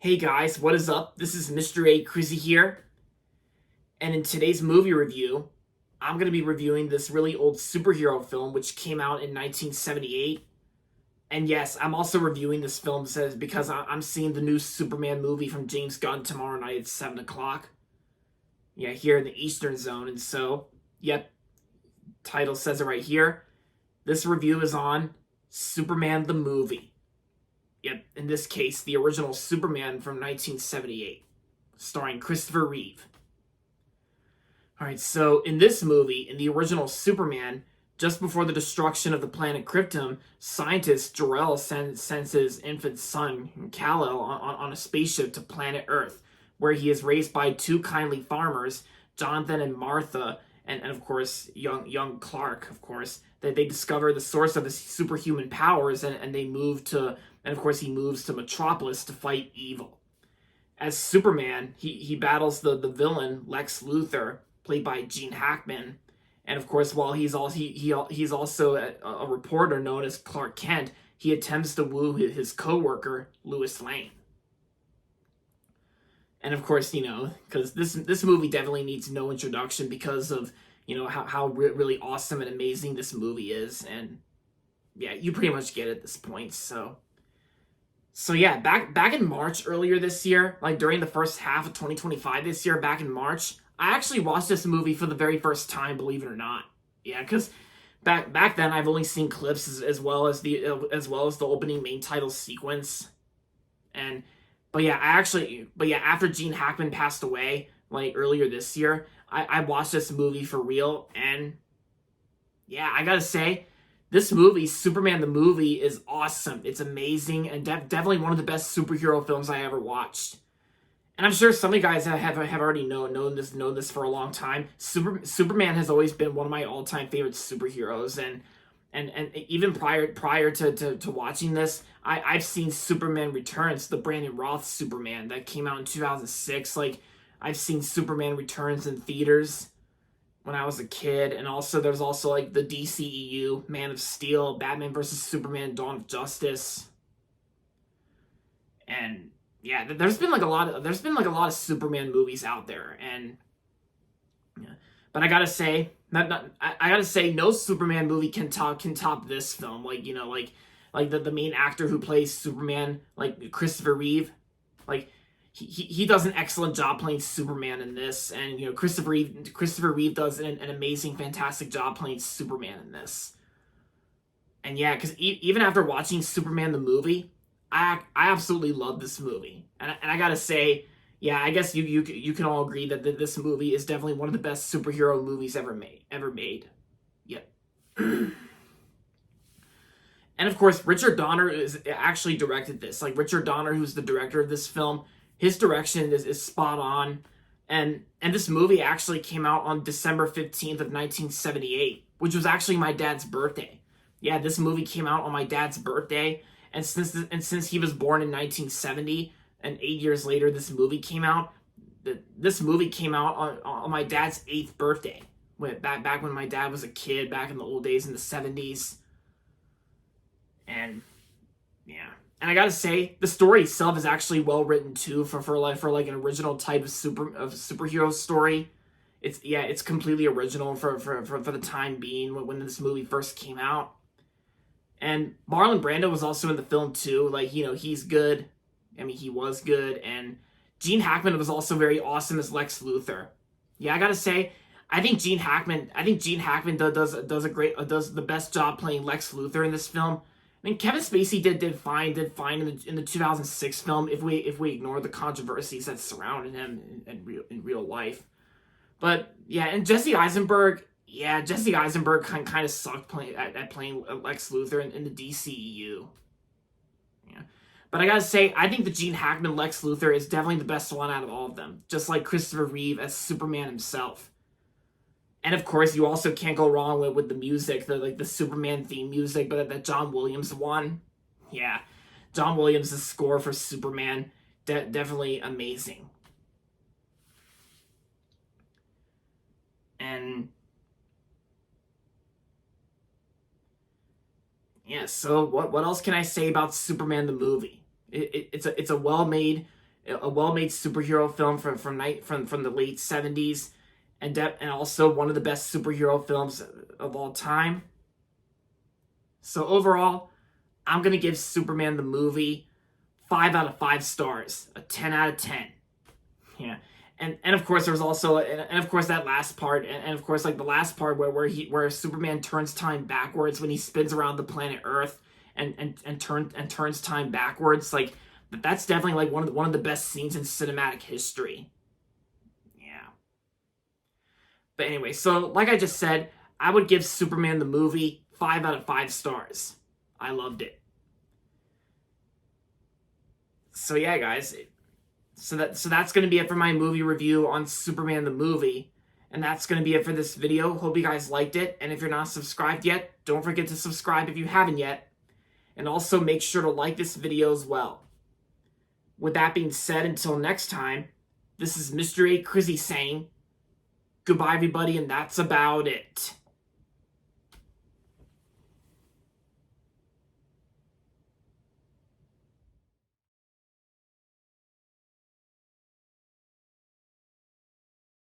Hey guys, what is up? This is Mr. A. Crizzy here, and in today's movie review, I'm going to be reviewing this really old superhero film which came out in 1978. And yes, I'm also reviewing this film because I'm seeing the new Superman movie from James Gunn tomorrow night at 7 o'clock. Yeah, here in the Eastern Zone. And so, yep, title says it right here. This review is on Superman the movie. Yep, in this case, the original Superman from 1978, starring Christopher Reeve. Alright, so in this movie, in the original Superman, just before the destruction of the planet Krypton, scientist Jor-El sends his infant son, Kal-El, on a spaceship to planet Earth, where he is raised by two kindly farmers, Jonathan and Martha, and of course, young Clark, of course, that they discover the source of his superhuman powers, and they move to, and of course he moves to Metropolis to fight evil. As Superman, he battles the villain Lex Luthor, played by Gene Hackman, and of course, while he's also a reporter known as Clark Kent, he attempts to woo his co-worker Lois Lane. And of course, because this movie definitely needs no introduction because of how really awesome and amazing this movie is, and yeah, you pretty much get it at this point. So yeah, back in March earlier this year, like during the first half of 2025 this year, back in March, I actually watched this movie for the very first time, believe it or not. Yeah, because back then I've only seen clips as well as the opening main title sequence, and but yeah, after Gene Hackman passed away like earlier this year, I watched this movie for real, and yeah, I gotta say, this movie, Superman the movie, is awesome. It's amazing and definitely one of the best superhero films I ever watched. And I'm sure some of you guys have already known this for a long time. Superman has always been one of my all time favorite superheroes, and even prior to watching this, I've seen Superman Returns, the Brandon Roth Superman that came out in 2006. Like, I've seen Superman Returns in theaters when I was a kid, and also there's also like the DCEU, Man of Steel, Batman versus Superman, Dawn of Justice, and yeah, there's been like a lot of Superman movies out there, and yeah. But I gotta say, I gotta say, no Superman movie can top this film. Like like the main actor who plays Superman, like Christopher Reeve, like he does an excellent job playing Superman in this, and Christopher Reeve does an amazing, fantastic job playing Superman in this. And yeah, because even after watching Superman the movie, I absolutely love this movie, and I gotta say, yeah, I guess you can all agree that this movie is definitely one of the best superhero movies ever made. Yep. And of course, Richard Donner is actually directed this. Like, Richard Donner, who's the director of this film, his direction is spot on. And this movie actually came out on December 15th of 1978, which was actually my dad's birthday. Yeah, this movie came out on my dad's birthday, and since he was born in 1970, and 8 years later this movie came out. This movie came out on my dad's eighth birthday, back when my dad was a kid, back in the old days in the 70s. And yeah, and I gotta say, the story itself is actually well written too, for an original type of superhero story. It's completely original for the time being when this movie first came out. And Marlon Brando was also in the film too. Like, he's good. I mean, he was good. And Gene Hackman was also very awesome as Lex Luthor. Yeah, I gotta say, I think Gene Hackman does the best job playing Lex Luthor in this film. I mean, Kevin Spacey did fine in the 2006 film, if we ignore the controversies that surrounded him in real life. But yeah, and Jesse Eisenberg kind of sucked playing Lex Luthor in the DCEU. Yeah, but I gotta say, I think the Gene Hackman Lex Luthor is definitely the best one out of all of them, just like Christopher Reeve as Superman himself. And of course, you also can't go wrong with the music, the Superman theme music, but that John Williams one. Yeah, John Williams' score for Superman, definitely amazing. And yeah, so what else can I say about Superman the movie? It's a well made a well-made superhero film from the late 70s, and also one of the best superhero films of all time. So overall, I'm gonna give Superman the movie 5 out of 5 stars, a 10 out of 10. Yeah. And of course there was also and of course that last part, and of course like the last part where Superman turns time backwards when he spins around the planet Earth and turns time backwards, like that's definitely like one of the best scenes in cinematic history. Yeah. But anyway, so like I just said, I would give Superman the movie 5 out of 5 stars. I loved it. So yeah, guys, so that's going to be it for my movie review on Superman the movie. And that's going to be it for this video. Hope you guys liked it. And if you're not subscribed yet, don't forget to subscribe if you haven't yet. And also make sure to like this video as well. With that being said, until next time, this is Mr. A. Crizzy saying goodbye, everybody, and that's about it.